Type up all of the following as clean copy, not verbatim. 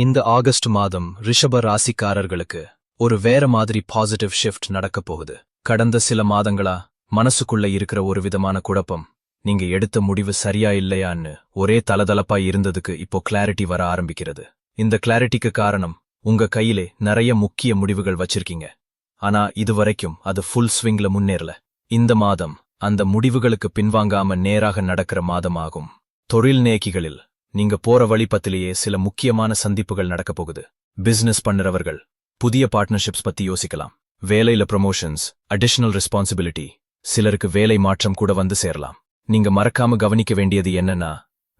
இந்த ஆகஸ்ட் மாதம் ரிஷப ராசிக்காரர்களுக்கு ஒரு வேற மாதிரி பாசிட்டிவ் ஷிஃப்ட் நடக்கப் போகுது. கடந்த சில மாதங்களா மனசுக்குள்ள இருக்கிற ஒரு விதமான குழப்பம், நீங்க எடுத்த முடிவு சரியா இல்லையான்னு ஒரே தலதலப்பா இருந்ததுக்கு இப்போ கிளாரிட்டி வர ஆரம்பிக்கிறது. இந்த கிளாரிட்டிக்கு காரணம், உங்க கையிலே நிறைய முக்கிய முடிவுகள் வச்சிருக்கீங்க. ஆனா இதுவரைக்கும் அது ஃபுல் ஸ்விங்ல முன்னேறல. இந்த மாதம் அந்த முடிவுகளுக்கு பின்வாங்காம நேராக நடக்கிற மாதமாகும். தொழில் நேக்கிகளில் நீங்க போற வழிபத்திலேயே சில முக்கியமான சந்திப்புகள் நடக்கப் போகுது. பிசினஸ் பண்ணுறவர்கள் புதிய பார்ட்னர்ஷிப்ஸ் பத்தி யோசிக்கலாம். வேலையில ப்ரமோஷன்ஸ், அடிஷனல் ரெஸ்பான்சிபிலிட்டி, சிலருக்கு வேலை மாற்றம் கூட வந்து சேரலாம். நீங்க மறக்காம கவனிக்க வேண்டியது என்னன்னா,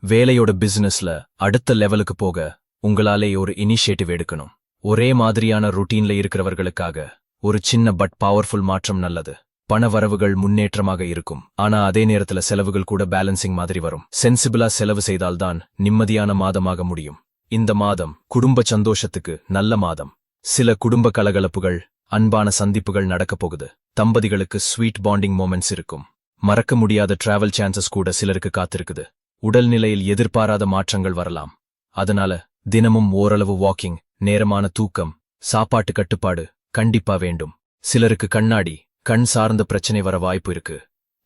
வேலையோட பிசினஸ்ல அடுத்த லெவலுக்கு போக உங்களாலே ஒரு இனிஷியேட்டிவ் எடுக்கணும். ஒரே மாதிரியான ருட்டீன்ல இருக்கிறவர்களுக்காக ஒரு சின்ன பட் பவர்ஃபுல் மாற்றம் நல்லது. பண வரவுகள் முன்னேற்றமாக இருக்கும், ஆனா அதே நேரத்துல செலவுகள் கூட பேலன்சிங் மாதிரி வரும். சென்சிபிளா செலவு செய்தால்தான் நிம்மதியான மாதமாக முடியும். இந்த மாதம் குடும்ப சந்தோஷத்துக்கு நல்ல மாதம். சில குடும்ப கலகலப்புகள், அன்பான சந்திப்புகள் நடக்கப் போகுது. தம்பதிகளுக்கு ஸ்வீட் பாண்டிங் மொமெண்ட்ஸ் இருக்கும். மறக்க முடியாத டிராவல் சான்சஸ் கூட சிலருக்கு காத்திருக்குது. உடல்நிலையில் எதிர்பாராத மாற்றங்கள் வரலாம். அதனால தினமும் ஓரளவு வாக்கிங், நேரமான தூக்கம், சாப்பாட்டு கட்டுப்பாடு கண்டிப்பா வேண்டும். சிலருக்கு கண் சார்ந்த பிரச்சனை வர வாய்ப்பு இருக்கு.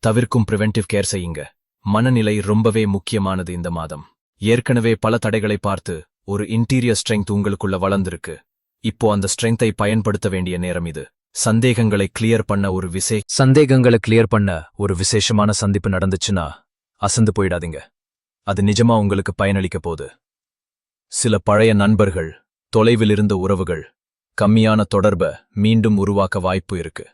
தவிர்க்கும் பிரிவென்டிவ் கேர் செய்யுங்க. மனநிலை ரொம்பவே முக்கியமானது இந்த மாதம். ஏற்கனவே பல தடைகளை பார்த்து ஒரு இன்டீரியர் ஸ்ட்ரெங்த் உங்களுக்குள்ள வளர்ந்திருக்கு. இப்போ அந்த ஸ்ட்ரெங்த்தை பயன்படுத்த வேண்டிய நேரம் இது. சந்தேகங்களை கிளியர் பண்ண ஒரு விசேஷமான சந்திப்பு நடந்துச்சுன்னா அசந்து போயிடாதீங்க. அது நிஜமா உங்களுக்கு பயனளிக்க போகுது. சில பழைய நண்பர்கள், தொலைவில் இருந்த உறவுகள், கம்மியான தொடர்பை மீண்டும் உருவாக்க வாய்ப்பு இருக்கு.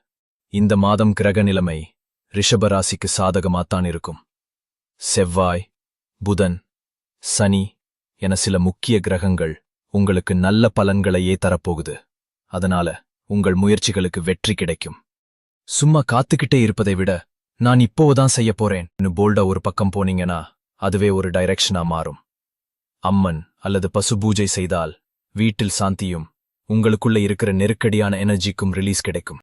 இந்த மாதம் கிரக நிலைமை ரிஷபராசிக்கு சாதகமாத்தான் இருக்கும். செவ்வாய், புதன், சனி என சில முக்கிய கிரகங்கள் உங்களுக்கு நல்ல பலன்களையே தரப்போகுது. அதனால உங்கள் முயற்சிகளுக்கு வெற்றி கிடைக்கும். சும்மா காத்துக்கிட்டே இருப்பதை விட, நான் இப்போதான் செய்ய போறேன்னு போல்டா ஒரு பக்கம் போனீங்கன்னா அதுவே ஒரு டைரக்ஷனா மாறும். அம்மன் அல்லது பசு பூஜை செய்தால் வீட்டில் சாந்தியும் உங்களுக்குள்ள இருக்கிற நெருக்கடியான எனர்ஜிக்கும் ரிலீஸ் கிடைக்கும்.